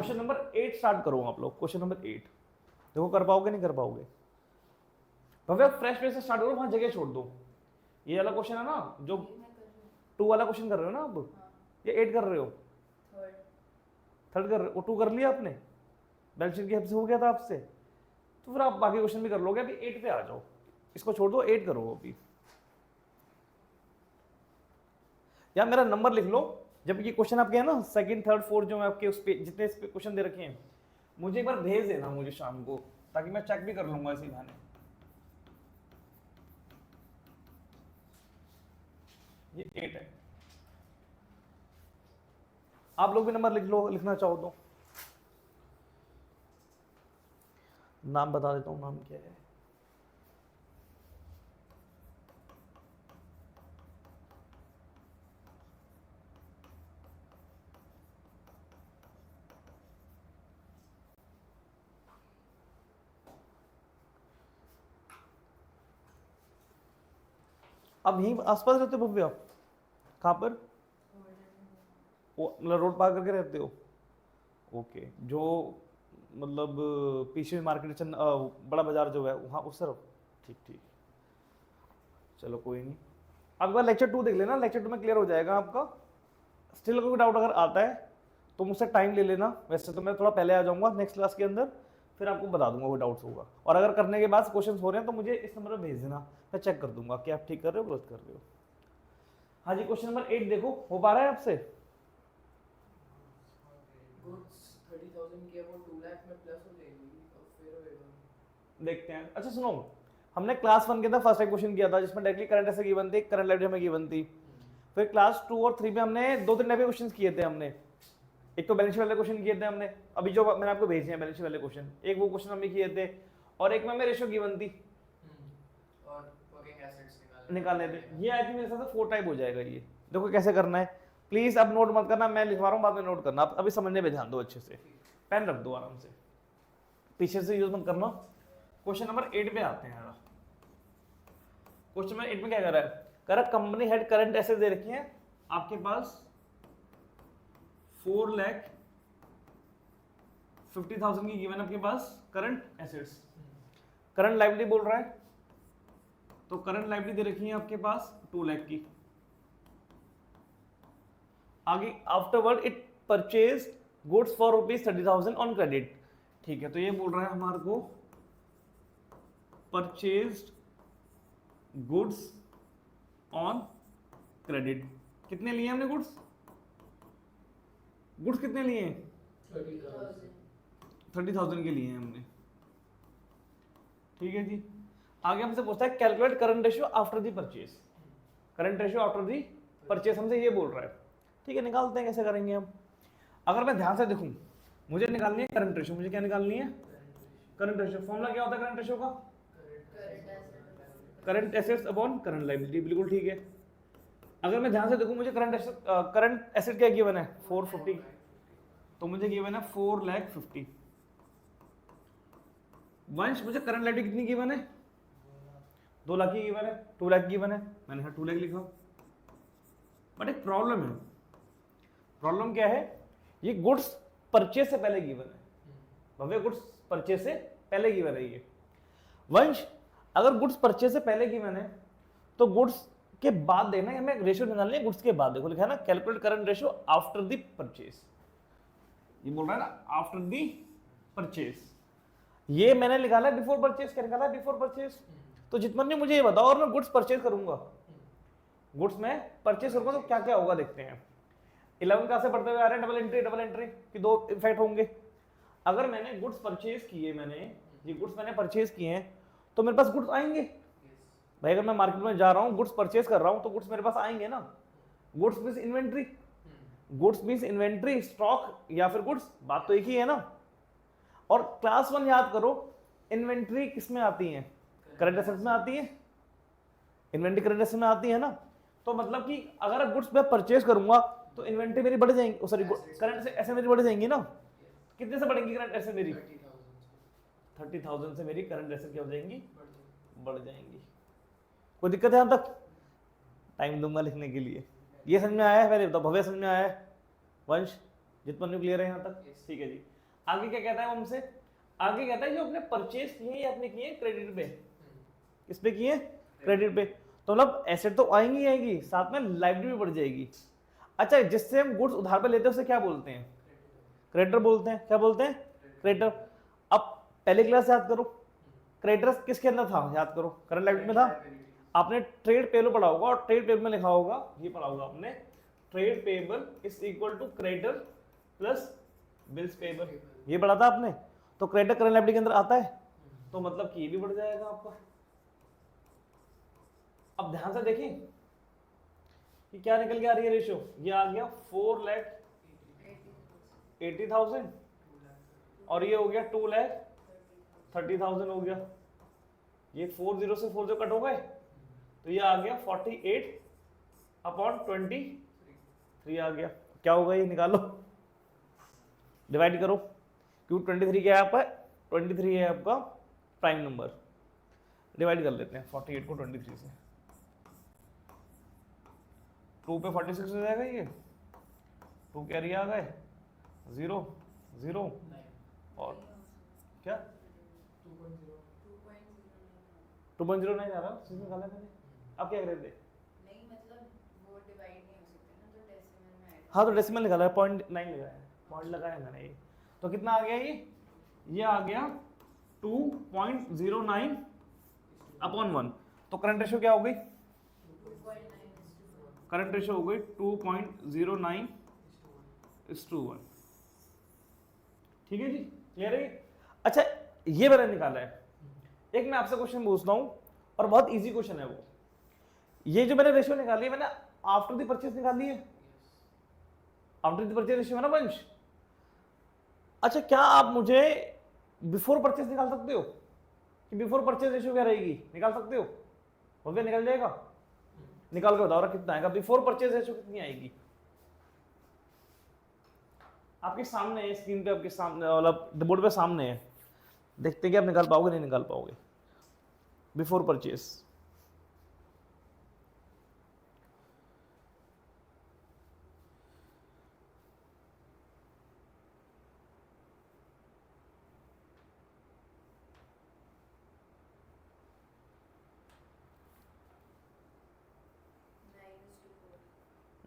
Question number 8 start करो आप लोग। क्वेश्चन नंबर 8 देखो कर पाओगे नहीं कर पाओगे। भव्य फ्रेश पेज से स्टार्ट करो, वहां जगह छोड़ दो। ये वाला क्वेश्चन है ना जो 2 वाला क्वेश्चन कर रहे हो ना अब, ये 8 कर रहे हो, थर्ड कर रहे हो। 2 कर लिया आपने, बैलेंस शीट की हेल्प से हो गया था आपसे, तो फिर आप बाकी क्वेश्चन भी कर लोगे। अभी 8 पे आ जाओ, इसको छोड़ दो, 8 करो अभी। या मेरा नंबर लिख लो, जब ये क्वेश्चन आपके है ना सेकंड थर्ड फोर्थ जो आपके उस पे जितने इस पे क्वेश्चन दे रखे हैं, मुझे एक बार भेज देना मुझे शाम को, ताकि मैं चेक भी कर लूंगा इसी बहाने। ये 8 है। आप लोग भी नंबर लिख लो, लिखना चाहो तो। नाम बता देता हूँ, नाम क्या है। अब यहीं आसपास रहते हो भव्या? कहाँ पर? मतलब रोड पार करके रहते हो? ओके, जो मतलब पीछे मार्केट चंद बड़ा बाजार जो है वहाँ उस तरफ। ठीक ठीक, चलो कोई नहीं। अब बार लेक्चर 2 देख लेना, लेक्चर 2 में क्लियर हो जाएगा आपका। स्टिल कोई डाउट अगर आता है तो मुझसे टाइम ले लेना, वैसे तो मैं थोड़ा पहले आ जाऊंगा नेक्स्ट क्लास के अंदर, फिर आपको बता दूंगा वो डाउट्स होगा। और अगर करने के बाद क्वेश्चन हो रहे हैं तो मुझे इस नंबर पर भेज देना, मैं चेक कर दूंगा कि आप ठीक कर रहे हो गलत कर रहे हो। हाँ जी, क्वेश्चन नंबर 8 देखो, हो पा रहा है आपसे? देखते हैं। अच्छा सुनो, हमने क्लास 1 के अंदर फर्स्ट क्वेश्चन किया था जिसमें डायरेक्टली करंट ऐसे गिवन थी, करंट लाइब्रेरी हमें गिवन थी। फिर क्लास 2 और 3 में हमने 2-3 टाइप के क्वेश्चन किए थे हमने। एक तो बैलेंस शीट वाले क्वेश्चन किए थे हमने, अभी जो मैंने आपको भेजे हैं बैलेंस शीट वाले क्वेश्चन, एक वो क्वेश्चन हमने किए थे, और एक में हमें रेशियो गिवन थी और वर्किंग एसेट्स निकालने थे। ये आई थिंक मेरे हिसाब से 4 टाइप हो जाएगा। ये देखो कैसे करना है, प्लीज अब नोट मत करना, मैं लिखवा रहा हूँ बाद में नोट करना। आप अभी समझने पे ध्यान दो अच्छे से, पेन रख दो आराम से, पीछे से यूज मत करना। क्वेश्चन नंबर 8 पे आते हैं। क्वेश्चन नंबर 8 में क्या कर रहा है, कह रहा कंपनी हेड करंट एसेट दे रखी है आपके पास 4,50,000 की गिवन आपके पास करंट एसेट्स। करंट लायबिलिटी बोल रहा है, तो करंट लायबिलिटी दे रखी है आपके पास 2 लाख की। आगे afterward it purchase goods for ₹30,000 on credit. ठीक है, तो ये बोल रहा है हमारे को परचेज्ड गुड्स ऑन क्रेडिट। कितने लिए हमने गुड्स? गुड्स कितने लिए? 30,000 के लिए हैं हमने। ठीक है जी। आगे हमसे पूछता है calculate current ratio after the purchase. Current ratio after the purchase हमसे ये बोल रहा है। ठीक है, निकालते हैं, कैसे करेंगे हम। अगर मैं ध्यान से देखूं, मुझे निकालनी है करंट रेशियो। मुझे क्या निकालनी है? Current ratio. फॉर्मूला क्या होता है करंट रेशियो का? Current assets upon current liability. बिल्कुल ठीक है। अगर मैं ध्यान से देखूं, मुझे करंट एसेट क्या गिवन है? 450, तो मुझे गिवन है 4,50,000। वंश मुझे करंट लायबिलिटी कितनी गिवन है? 2 लाख की गिवन है, 2 लाख गिवन है, मैंने 2 लाख लिखा। बट एक प्रॉब्लम है। प्रॉब्लम क्या है? ये गुड्स परचेज से पहले गिवन है। भव्य गुड्स परचेज से पहले गिवन है ये। वंश अगर गुड्स परचेज से पहले गिवन है तो गुड्स के बाद देखना, हमें रेशियो निकालनी है गुड्स के बाद। देखो लिखा है ना calculate current ratio after the purchase. ये बोल रहा है ना आफ्टर द परचेज। ये मैंने निकाला है बिफोर परचेज। क्या निकाला है? Before purchase. तो जितना नहीं मुझे ये बताओ, और मैं गुड्स परचेज करूंगा, गुड्स में परचेज करूंगा तो क्या क्या होगा देखते हैं। 11 कहां से पढ़ते हुए आ रहे हैं? डबल एंट्री की 2 इफेक्ट होंगे। अगर मैंने गुड्स परचेज किए, ये गुड्स मैंने परचेज किए हैं, तो मेरे पास गुड्स आएंगे भाई। अगर मैं मार्केट में जा रहा हूँ, गुड्स परचेज कर रहा हूँ, तो गुड्स मेरे पास आएंगे ना। Goods means inventory, goods means inventory, stock या फिर गुड्स, बात तो एक ही है ना। और क्लास 1 याद करो, इन्वेंट्री किस में आती है? करंट एसेट्स में आती है। इन्वेंट्री करंट एसेट्स में आती है ना। तो मतलब कि अगर गुड्स मैं परचेज करूंगा तो इन्वेंट्री मेरी बढ़ जाएंगी, सॉरी करंट एसेट मेरी बढ़ जाएंगी ना। कितने से बढ़ेंगी करंट एसेट मेरी? 30,000 से मेरी करंट एसेट क्या हो जाएंगी? बढ़ जाएंगी। कोई दिक्कत है यहाँ तक? टाइम दूंगा लिखने के लिए। ये समझ में आया है? पहले बताओ, भव्य समझ में आया है? वंश जितमन्यु क्लियर है यहाँ तक? Yes. ठीक है जी। आगे क्या कहता है वो हमसे? आगे कहता है जो अपने परचेज किए या अपने किए क्रेडिट पे, किस पे किए? क्रेडिट पे। तो मतलब एसेट तो आएंगी ही आएंगी, साथ में लाइबिलिटी भी बढ़ जाएगी। अच्छा, जिससे हम गुड्स उधार पे लेते हैं उसे क्या बोलते हैं? क्रेडिटर बोलते हैं। क्या बोलते हैं? क्रेडिटर। अब पहले क्लास याद करो, क्रेडिटर किसके अंदर था? याद करो, करंट लायबिलिटी में था। आपने ट्रेड पेबल पढ़ा होगा और ट्रेड पेबल में लिखा होगा, ये पढ़ा होगा आपने, trade payable is equal to creditor plus bills payable, ये पढ़ा था आपने। तो क्रेडिटर करंट लायबिलिटी के अंदर आता है, तो मतलब कि ये भी बढ़ जाएगा आपका। अब ध्यान से देखें कि क्या निकल के आ रही है रेशियो, ये आ गया 4,80,000 और ये हो गया 2,30,000 हो गया। ये 40 से 40 कट हो गए, तो ये आ गया 48/23 आ गया। क्या होगा ये? निकालो, डिवाइड करो, क्यों 23 क्या है आपका? 23 है आपका प्राइम नंबर। डिवाइड कर लेते हैं 48 को 23 से। 2 पे 46 हो जाएगा, ये 2 कैरी आ गए, 0 0 और क्या 2.09 आ रहा है, निकाला मैंने। अब क्या कर रहे थे? नहीं मतलब वो डिवाइड नहीं हो सकते ना, तो डेसिमल में ऐड। हाँ तो डेसिमल निकाला है, 0.9 लगाया है, पॉइंट लगाया है मैंने। ये तो कितना आ गया? ये आ गया 2.09/1। तो करंट रेशियो क्या हो गई? 2.9:4। करंट रेशियो हो गई 2.09:1। ठीक है जी, क्लियर है? अच्छा, ये मैंने निकाला है। एक मैं आपसे क्वेश्चन पूछता हूं और बहुत इजी क्वेश्चन है वो। ये जो मैंने रेशियो निकाली है, मैंने आफ्टर द परचेज निकाली है। आफ्टर द परचेज रेशियो है ना वंश? अच्छा, क्या आप मुझे बिफोर परचेज निकाल सकते हो कि बिफोर परचेज रेशियो क्या रहेगी? निकाल सकते हो? हो गया, निकल जाएगा। निकाल कर बताओ कितना आएगा बिफोर परचेज रेशियो, कितनी आएगी? आपके सामने है स्क्रीन पे, आपके सामने मतलब बोर्ड पे सामने है, देखते हैं कि आप निकाल पाओगे नहीं निकाल पाओगे। बिफोर परचेज9:4।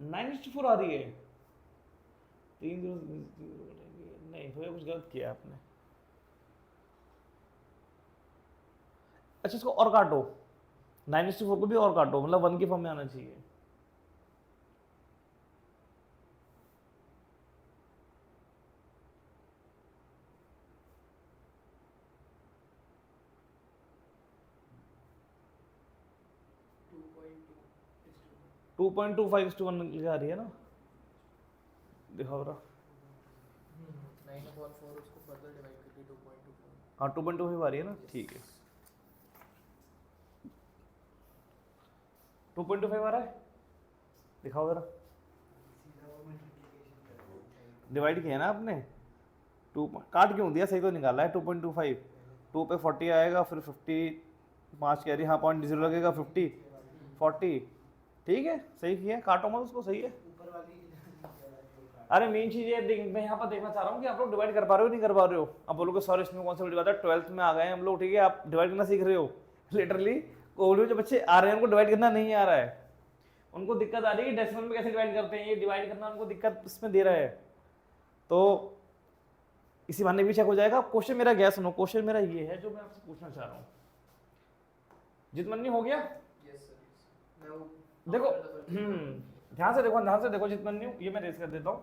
9:4 आ रही है। 3 नहीं, थोड़ा कुछ गलत किया आपने। अच्छा, इसको और काटो, 9:4 को भी और काटो, मतलब 1 के फॉर्म में आना चाहिए। टू 2.25:1 निकल आ रही है ना, दिखाओ रहा। 9/4 उसको फर्दर डिवाइड करके 2.24। हाँ 2.25 आ रही है ना, ठीक है। 2.25 आ रहा है, दिखाओ जरा। डिवाइड किया ना आपने, 2 काट क्यों दिया? सही तो निकाला है 2.25। 2 पे 40 आएगा, फिर 50 5 कह रही, हाँ 0.0 लगेगा, 50 40, ठीक है, सही किया। काटो मत उसको, सही है। अरे मेन चीज ये देख, मैं यहाँ पर देखना चाह रहा हूँ कि आप लोग डिवाइड कर पा रहे हो नहीं कर पा रहे हो। अब बोलोगे सर इसमें कौन सा डिवाइड है, 12th में आ गए हम लोग, ठीक है, आप डिवाइड करना सीख रहे हो। लिटरली कोविड जो बच्चे आ रहे हैं उनको डिवाइड करना नहीं आ रहा है, उनको दिक्कत आ रही है डेसिमल में कैसे डिवाइड करते हैं, ये डिवाइड करना उनको दिक्कत इसमें दे रहा है। तो इसी बहाने भी चेक हो जाएगा। क्वेश्चन मेरा गया, सुनो, क्वेश्चन मेरा ये है जो मैं आपसे पूछना चाह रहा हूँ। जितमन्नी हो गया? यस सर, मैं वो देखो ध्यान से देखो, ध्यान से देखो जितमन्नी, ये मैं रेज कर देता हूँ।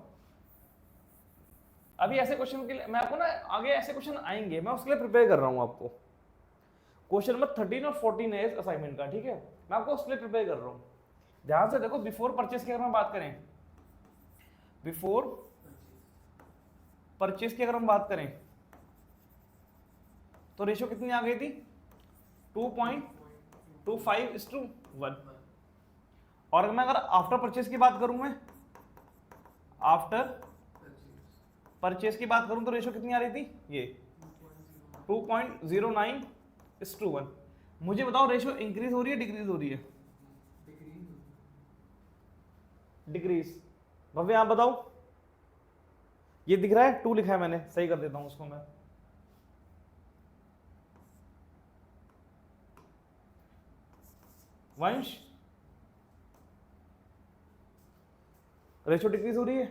अभी ऐसे क्वेश्चन के लिए मैं आपको ना, आगे ऐसे क्वेश्चन आएंगे, मैं उसके लिए प्रिपेयर कर रहा हूँ आपको। क्वेश्चन नंबर 13 और 14 है इस असाइनमेंट का, ठीक है, मैं आपको उसके लिए प्रिपेयर कर रहा हूँ। ध्यान से देखो, बिफोर परचेज की अगर हम बात करें, बिफोर परचेज की अगर हम बात करें तो रेशियो कितनी आ गई थी? 2.25:1। और मैं अगर आफ्टर परचेज की बात करूं, मैं आफ्टर परचेज की बात करूं तो रेशियो कितनी आ रही थी? ये 2.09:1। मुझे बताओ रेशियो इंक्रीज हो रही है डिक्रीज हो रही है? डिक्रीज। भव्य आप बताओ, ये दिख रहा है 2 लिखा है मैंने, सही कर देता हूं उसको मैं। वंश रेशो डिक्रीज हो रही है,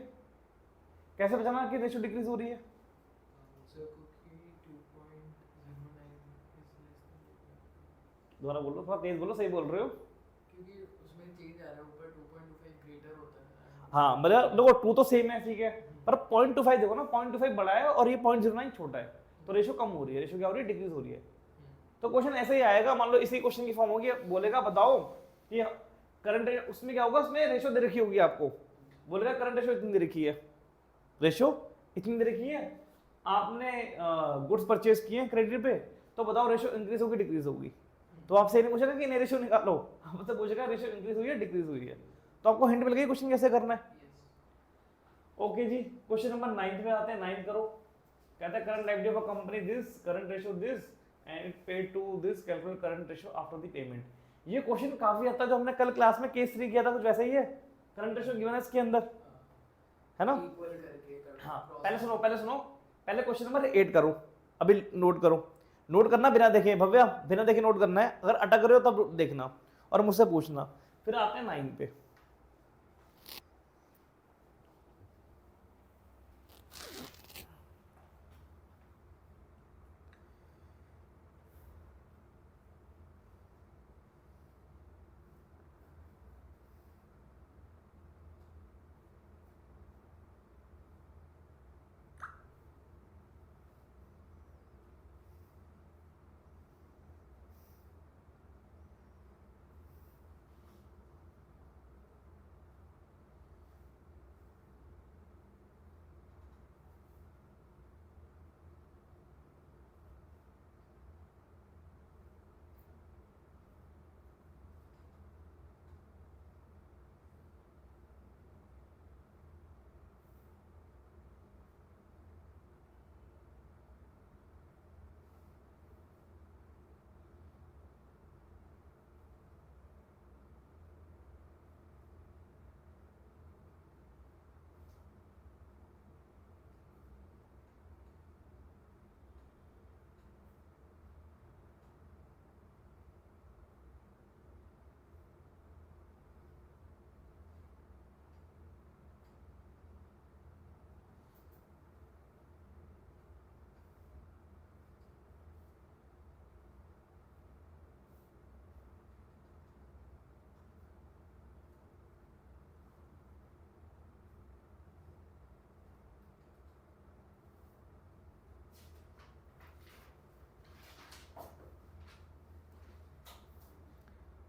कैसे पहचाना कि रेशो डिक्रीज हो रही है? सर क्योंकि 2.09 दोबारा बोलो, थोड़ा तेज बोलो, सही बोल रहे हो। क्योंकि उसमें चेंज आ रहा है, ऊपर 2.25 ग्रेटर होता है। हाँ मतलब देखो 2 तो सेम है, ठीक है, पर 0.25 देखो ना, 0.25 बड़ा है और ये 0.09 छोटा है, तो रेशो कम हो रही है। रेशो क्या हो रही है? डिक्रीज हो रही है। तो क्वेश्चन ऐसे ही आएगा, मान लो इसी क्वेश्चन की फॉर्म होगी, बोलेगा बताओ कि करंट, उसमें क्या होगा, उसमें रेशो दे रखी होगी आपको, बोलेगा करंट रेशो इतनी दे रखी है, रेशो इतनी दे रखी है, आपने गुड्स परचेज किए क्रेडिट पे, तो बताओ रेशो इंक्रीज होगी डिक्रीज होगी? तो आपसे नहीं पूछेगा कि नहीं रेशो निकालो, आपसे पूछेगा रेशो इंक्रीज हुई है डिक्रीज हुई है। तो आपको हिंट मिल गई क्वेश्चन कैसे करना है। ओके जी, क्वेश्चन नंबर 9 में आते हैं। 9 करो। कहता है current liability of a company this, current ratio this and it paid to this, calculate current ratio after the payment. ये क्वेश्चन काफी हद तक जो हमने कल क्लास में केस 3 किया था कुछ वैसा ही है। करंट रेशो गिवन है इसके अंदर, है ना? इक्वल करके करना। हाँ, पहले सुनो पहले क्वेश्चन नंबर 8 करो, अभी नोट करो। नोट करना बिना देखे भव्या, बिना देखे नोट करना है, अगर अटक रहे हो तब देखना और मुझसे पूछना। फिर आते हैं 9 पे।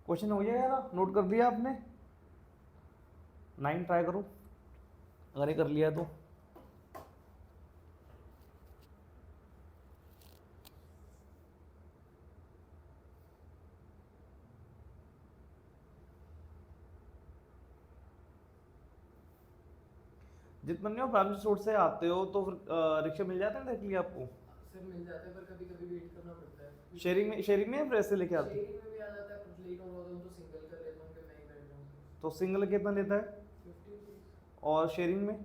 क्वेश्चन हो गया यार, नोट कर दिया आपने? 9 ट्राई करो, अगर ये कर लिया तो। जितना नहीं हो प्राइमरी सोर्स से आते हो तो फिर रिक्शा मिल जाता है डायरेक्टली आपको? सर मिल जाता है, पर कभी-कभी वेट करना पड़ता है। शेयरिंग में या फिर ऐसे लेके आते हो? शेयरिंग में भी आ जाता है, कुछ लेट हो रहा तो सिंगल कर लेता हूँ कि मैं ही बैठ जाऊँ। तो सिंगल कितना लेता है 50 रुपीस। और शेयरिंग में?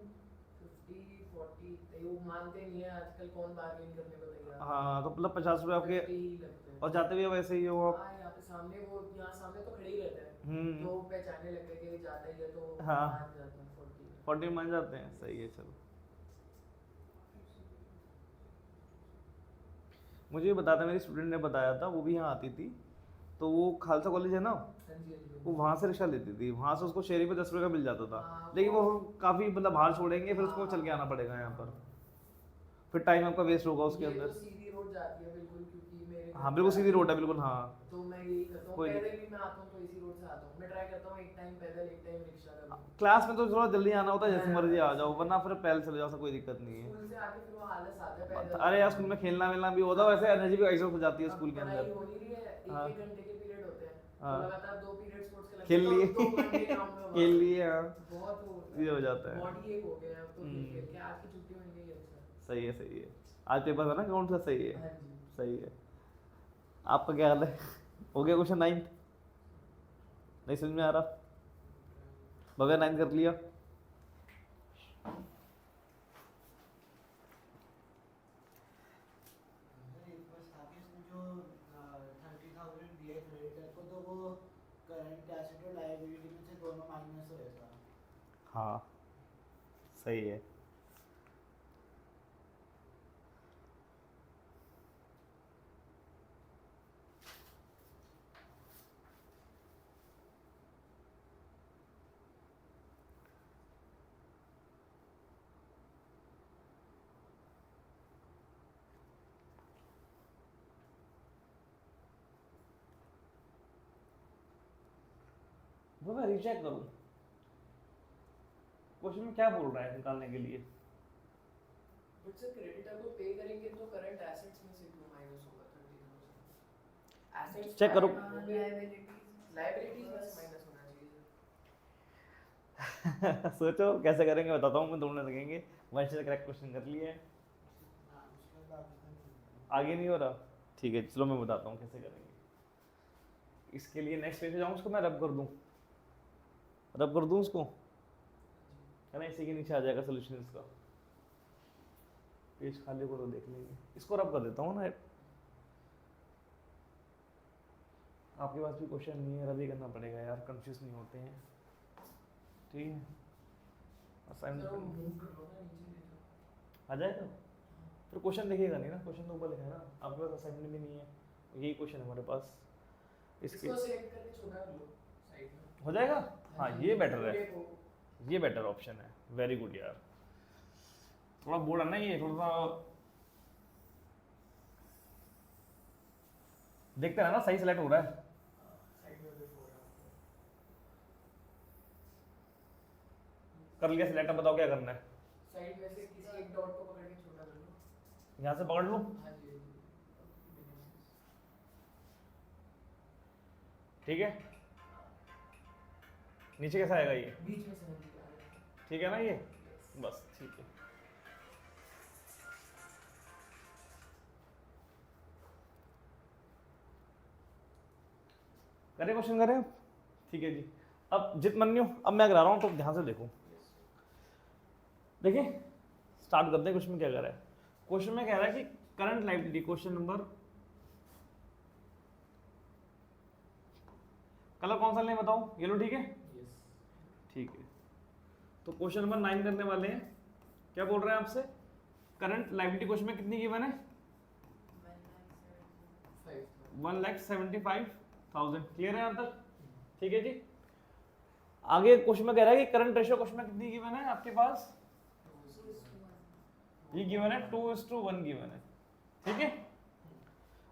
50 40 वो मानते नहीं है आजकल, कौन बार्गेन करने को तैयार है। हाँ तो मतलब 50 रुपये आपके, 50 ही लगते हैं। और जाते भी वैसे ही हो आप? हाँ, यहाँ पे सामने वो, यहाँ सामने तो खड़े ही रहते हैं, हम्म, तो पहचानने लगते हैं कि ज़्यादा ही है तो हाँ। मान जाते हैं 40 में। 40 मान जाते हैं, सही है। चलो मुझे ये बताता, मेरी स्टूडेंट ने बताया था, वो भी यहाँ आती थी, तो वो खालसा कॉलेज है ना, हाँ जी, हाँ जी। वो वहाँ से रिक्शा लेती थी, वहाँ से उसको शेयरिंग पे 10 रुपये का मिल जाता था। हाँ, लेकिन वो काफ़ी मतलब बाहर छोड़ेंगे, फिर उसको चल के आना पड़ेगा यहाँ पर, फिर टाइम आपका वेस्ट होगा उसके ये अंदर। तो सीधी रोड जाती है बिल्कुल, क्योंकि मेरे हाँ बिल्कुल सीधी रोड है, बिल्कुल हाँ। तो मैं यही करता हूँ, कोई नहीं। पैदल भी मैं आता हूँ तो इसी रोड से आता हूँ। मैं ट्राई करता हूँ एक टाइम पैदल, एक टाइम रिक्शा का। क्लास में तो थोड़ा जल्दी आना होता है, जैसे मर्जी आ जाओ, वरना फिर पहले चले जाओ, कोई दिक्कत नहीं है। स्कूल से आके फिर वो आलस आता है पैदल। अरे यार स्कूल में खेलना वेलना भी होता है, वैसे एनर्जी भी एग्जॉस्ट हो जाती है अब स्कूल के पढ़ाई अंदर। हो नहीं रही है, हाँ। एक घंटे के पीरियड होते हैं, हाँ। तो लगातार 2 पीरियड स्पोर्ट्स के लगते खेल हैं, लिए तो 2 घंटे ग्राउंड में खेल लिए, हाँ बहुत ये हो जाता है। बॉडी एक हो गया है अब तो, खेल के आज की छुट्टी में गई है। अच्छा, सही है सही है। आज पेपर है ना अकाउंट का, सही है हाँ जी। सही है। आपका क्या हाल है? हो गया क्वेश्चन 9? नहीं समझ में आ रहा? भव्या 9 कर लिया? हाँ सही है। वो मैं रीचेक करूँ क्वेश्चन में क्या बोल रहा है निकालने के लिए। बट सर क्रेडिटर को पे करेंगे तो करंट एसेट्स में से क्यों माइनस होगा 30,000? एसेट्स चेक करो। लायबिलिटीज में से माइनस होना चाहिए। सोचो कैसे करेंगे बताता हूँ मैं, ढूंढने लगेंगे। वंश ने करेक्ट क्वेश्चन कर लिया है, आगे नहीं हो रहा। ठीक है चलो मैं बताता हूँ कैसे करेंगे। इसके लिए नेक्स्ट पेज पे जाऊँ, उसको मैं रब कर दूँ, रब कर दूँ उसको, है ना, इसी के नीचे आ जाएगा सोल्यूशन इसका। पेज खाली को तो देख लेंगे, इसको रब कर देता हूँ ना। आपके पास भी क्वेश्चन नहीं है, रब ही करना पड़ेगा यार, कंफ्यूज नहीं होते हैं। ठीक है असाइनमेंट आ जाएगा, फिर क्वेश्चन दिखेगा नहीं ना, क्वेश्चन तो ऊपर लिखा है ना। आपके पास असाइनमेंट भी नहीं है, यही क्वेश्चन है हमारे पास। इसके इसको सिलेक्ट करके छोटा कर लो साइड में, हो जाएगा। हाँ ये बेटर है, ये बेटर ऑप्शन है। वेरी गुड यार, थोड़ा बोर्ड है ना ये, थोड़ा सा देखते हैं ना सही सिलेक्ट हो रहा है। साइड में देखो रहा कर लिया सिलेक्ट, अब बताओ क्या करना है। साइड में से किसी एक डॉट को पकड़ के छोटा कर लो। यहाँ से पकड़ लूँ, हाँ जी ठीक है। नीचे कैसा आएगा ये, बीच में 70 आ रहा है। ठीक है ना ये, बस ठीक है। करें क्वेश्चन करें, ठीक है जी। अब जितमन्यु, अब मैं करा रहा हूँ तो ध्यान से देखो। देखिए स्टार्ट करते हैं। क्वेश्चन में क्या कह रहा है, क्वेश्चन में कह रहा है कि current liability, question number, colour कौन सा लें बताओ, येलो ठीक है, ठीक है। तो क्वेश्चन नंबर 9 करने वाले हैं। क्या बोल रहे हैं आपसे, करंट लायबिलिटी क्वेश्चन में कितनी गिवन है, 1,75,000। क्लियर है यहाँ तक, ठीक है जी। आगे क्वेश्चन में कह रहा है कि करंट रेशियो क्वेश्चन में कितनी गिवन है आपके पास, ये गिवन है 2:1 गिवन है, ठीक है।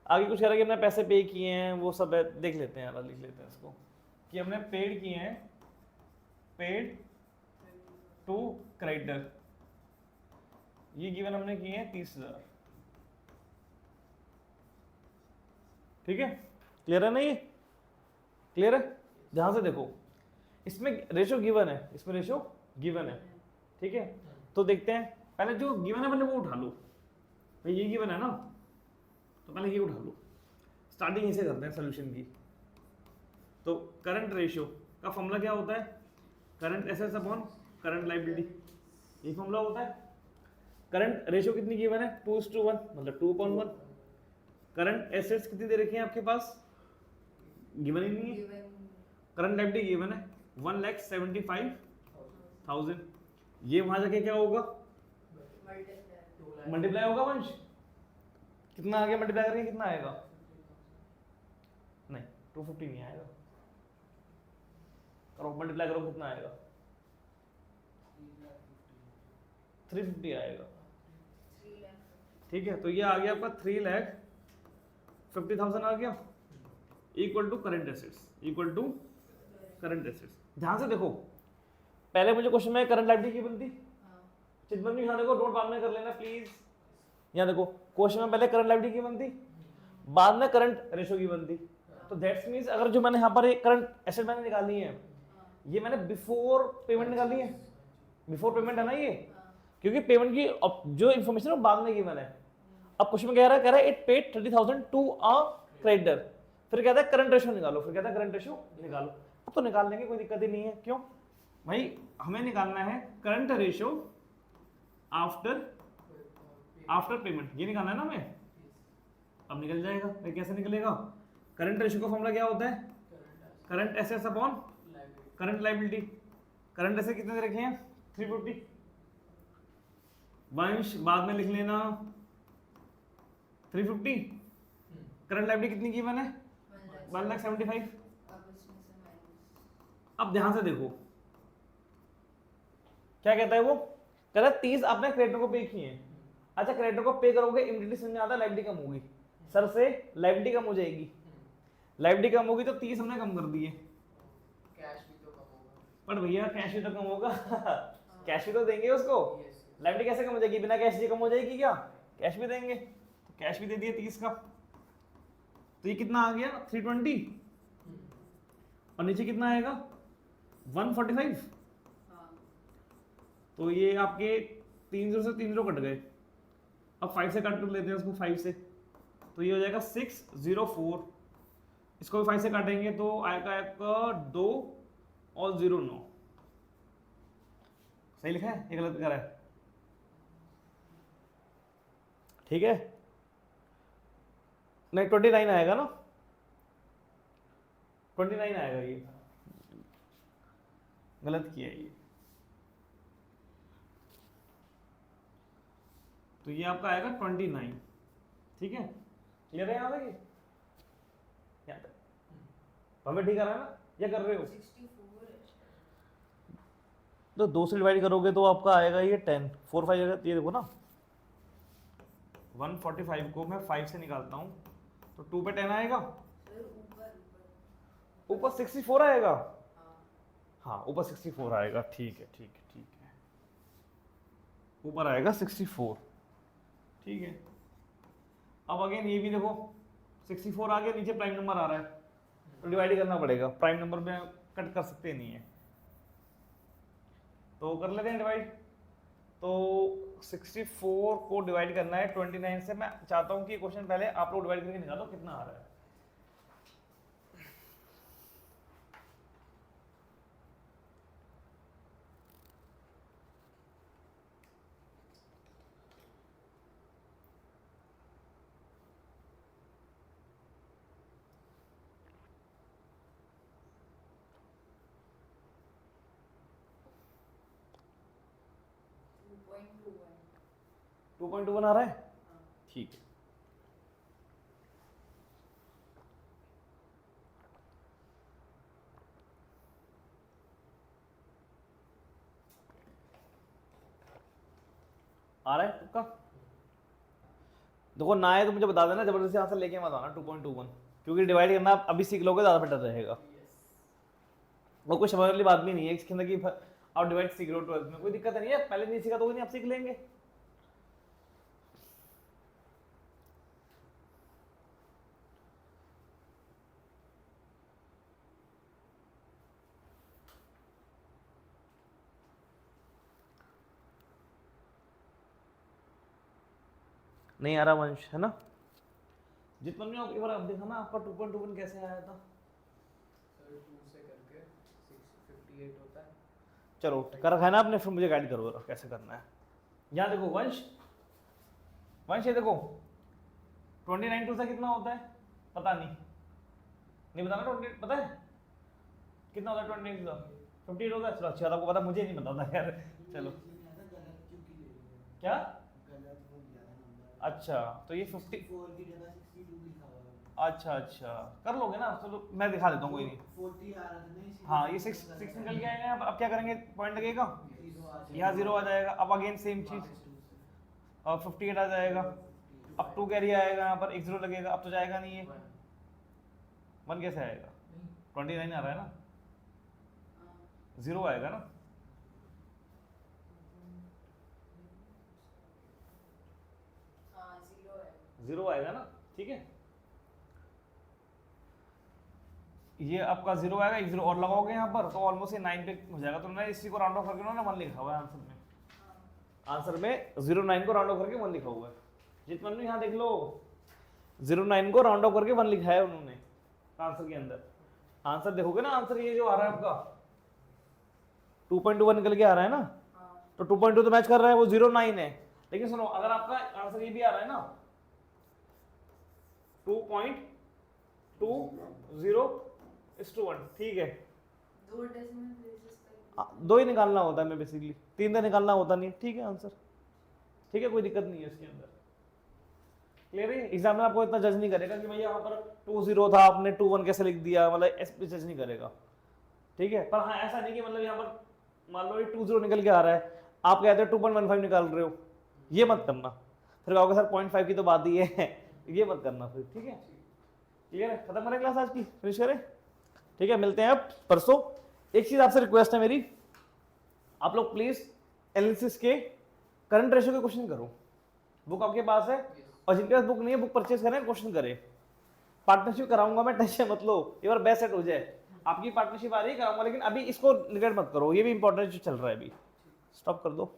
आगे कुछ कह रहा है कि हमने पैसे पे किए हैं, वो सब है, देख लेते हैं यार, लिख लेते हैं इसको कि हमने पेड किए हैं, पेड टू क्रेडिटर, ये गिवन हमने किए हैं 30,000, ठीक है। क्लियर है ना ये, क्लियर है। ध्यान से देखो, इसमें रेशो गिवन है, इसमें रेशो गिवन है, ठीक है। तो देखते हैं, पहले जो गिवन है पहले वो उठा लो भाई, ये गिवन है ना, तो पहले ये उठा लो। स्टार्टिंग इसे करते हैं सोल्यूशन की। तो करंट रेशियो का फॉर्मूला क्या होता है, current assets upon current liability, ये फॉर्मूला होता है। करंट रेशियो कितनी गिवन है, 2:1, मतलब 2/1। करंट एसेट्स कितनी दे रखी है आपके पास, गिवन ही नहीं है। करंट लायबिलिटी गिवन है 1,75,000। ये वहां जाके क्या होगा, मल्टीप्लाई होगा वंश, कितना आ गया मल्टीप्लाई करेंगे, कितना आएगा, नहीं 250 नहीं आएगा, करो मल्टीप्लाई करो कितना आएगा, 350 आएगा, ठीक है। तो ये आ गया आपका 3,50,000 आ गया, equal to current assets, equal to current assets. ध्यान से देखो, पहले मुझे क्वेश्चन में करंट लायबिलिटी की बनती, चिदमन यहाँ देखो, नोट बाद में कर लेना प्लीज। यहाँ देखो क्वेश्चन में पहले करंट लायबिलिटी की बनती, बाद में करंट रेशो की बनती। तो दैट्स मींस अगर जो मैंने यहाँ पर एक करंट एसेट मैंने निकालनी है, ये मैंने बिफोर पेमेंट निकालनी है, बिफोर पेमेंट है ना ये, क्योंकि पेमेंट की जो इन्फॉर्मेशन है वो बाद में गिवन है। अब क्वेश्चन में कह रहा है it paid 30,000 to a creditor, फिर कहता है करंट रेशो निकालो, फिर कहता है करंट रेशो निकालो। अब तो निकाल लेंगे, कोई दिक्कत ही नहीं है। क्यों भाई, हमें निकालना है करंट रेशो आफ्टर पेमेंट, ये निकालना है ना हमें। अब निकल जाएगा भाई, कैसे निकलेगा, करंट रेशो का फॉर्मूला क्या होता है, current assets upon current liability, current ऐसे कितने दे रखे हैं 350। वंश बाद में लिख लेना 350। करंट लाइबिलिटी कितनी गिवन है 1,75,000। अब इसमें से माइनस अब ध्यान से देखो क्या कहता है वो, कह रहा है 30 आपने क्रेडिटर को पे किए हैं। अच्छा क्रेडिटर को पे करोगे इमीडिएटली समझ में आता है लाइबिलिटी कम होगी, सर से लाइबिलिटी कम हो जाएगी, लाइबिलिटी कम होगी तो 30 हमने कम कर दिए, कैश भी तो कम होगा। पर भैया कैश भी तो कम होगा कैश भी तो देंगे उसको, लाइबिलिटी कैसे कम हो जाएगी, बिना कैश के कम हो जाएगी क्या, कैश भी देंगे, तो कैश भी दे दिए 30 का, तो ये कितना आ गया 320 और नीचे कितना आएगा 145। हाँ तो ये आपके 3 से 3 कट गए, अब 5 से काट लेते हैं उसको 5 से, तो ये हो जाएगा 604, इसको भी 5 से काटेंगे तो आएगा आपका 2 और 0 9। सही लिखा है ये गलत करा है, ठीक है नहीं 29 आएगा ना, 29 आएगा, ये गलत किया है ये, तो ये आपका आएगा 29, ठीक है क्लियर है यहाँ तक, यहाँ तक हमें ठीक आ रहा है ना, या कर रहे हो 64 है तो 2 से डिवाइड करोगे तो आपका आएगा ये 10 4 5 ये देखो ना 145 को मैं 5 से निकालता हूँ तो 2 पे 10 आएगा, सर ऊपर ऊपर 64 आएगा, हाँ हाँ ऊपर 64 आएगा, ठीक है ठीक है ठीक है, ऊपर आएगा 64, ठीक है। अब अगेन ये भी देखो 64 आ गया, नीचे प्राइम नंबर आ रहा है तो डिवाइड करना पड़ेगा, प्राइम नंबर में कट कर सकते नहीं है, तो कर लेते हैं डिवाइड। तो 64 को डिवाइड करना है 29 से, मैं चाहता हूं कि क्वेश्चन पहले आप लोग डिवाइड करके निकालो कितना आ रहा है। टू 2.21 आ रहा है, हाँ ठीक है। आ रहा है तुक्का, देखो ना आए तो मुझे बता देना, जबरदस्ती आंसर लेके मत आना 2.21, क्योंकि डिवाइड करना आप अभी सीख लोगे ज़्यादा बेटर रहेगा, वो कोई समझ वाली बात भी नहीं है इसके अंदर कि आप डिवाइड सीख रहे हो 12th में, कोई दिक्कत नहीं है, पहले नहीं सीखा तो कोई नहीं, आप सीख लेंगे। नहीं आ रहा वंश है ना, जितना भी एक बार आप देखा ना आपका 2.21 कैसे आया था, सर 2 से करके 658 होता है। चलो कर रखा है ना आपने, फिर मुझे गाइड करो जरा कैसे करना है। यहाँ देखो वंश, वंश ये देखो 29 टू से कितना होता है पता नहीं बताना, 28 पता है कितना होता है 29 का 58 होता है, चलो अच्छा आपको पता, मुझे नहीं पता था यार, चलो क्या अच्छा तो ये 50 अच्छा अच्छा कर लोगे ना, चलो मैं दिखा देता हूँ कोई नहीं, हाँ ये 6 निकल के आएगा यहाँ पर, अब क्या करेंगे पॉइंट लगेगा यहाँ 0 आ जाएगा, अब अगेन सेम चीज और 58 आ जाएगा, अब 2 कैरी आएगा यहाँ पर, एक 0 लगेगा, अब तो जाएगा नहीं है 1 कैसे आएगा 29 आ रहा है ना, 0 आएगा ना, हाँ 0 है 0 आएगा ना, ठीक है ये आपका 0 आएगा, एक 0 और लगाओगे यहाँ पर तो ऑलमोस्ट ये 9 पे हो जाएगा, तो मैं इसी को राउंड ऑफ करके उन्होंने 1 लिखा हुआ है आंसर में, आंसर में 09 को राउंड ऑफ करके 1 लिखा हुआ है, जितना भी यहाँ देख लो 09 को राउंड ऑफ करके 1 लिखा है उन्होंने आंसर के अंदर, आंसर देखोगे ना, आंसर ये जो आ रहा है आपका 2.21 निकल के आ रहा है ना, हाँ तो 2.2 तो मैच कर रहा है, वो 09 है, लेकिन सुनो अगर आपका आंसर ये भी आ रहा है ना 2.20:1, ठीक है दो डेसिमल प्लेसेस तक दो ही निकालना होता है मैं बेसिकली, 3 तो निकालना होता नहीं है। ठीक है आंसर, ठीक है, कोई दिक्कत नहीं है इसके अंदर। क्लियर है? एग्जाम में आपको इतना जज नहीं करेगा कि भैया यहाँ पर 2-0 था आपने 2-1 कैसे लिख दिया, मतलब ऐसे जज नहीं करेगा। ठीक है, पर हाँ ऐसा नहीं कि मतलब यहाँ पर मान लो ये 2-0 निकल के आ रहा है, आप कहते हो 2.15 निकाल रहे हो, ये मत करना। फिर कहोगे सर 0.5 की तो बात ही है ये मत करना फिर। ठीक है, क्लियर है? खत्म करें क्लास आज की, फिनिश करें? ठीक है, मिलते हैं अब परसों। एक चीज आपसे रिक्वेस्ट है मेरी, आप लोग प्लीज एनालिसिस के करंट रेशियो के क्वेश्चन करो। बुक आपके पास है, और जिनके पास बुक नहीं है बुक परचेज करें, क्वेश्चन करें। पार्टनरशिप कराऊंगा मैं, टेंशन मत लो, ये बार बेस्ट सेट हो जाए। आपकी पार्टनरशिप आ रही है कराऊंगा, लेकिन अभी इसको निगलेक्ट मत करो, ये भी इंपॉर्टेंट जो चल रहा है अभी। स्टॉप कर दो।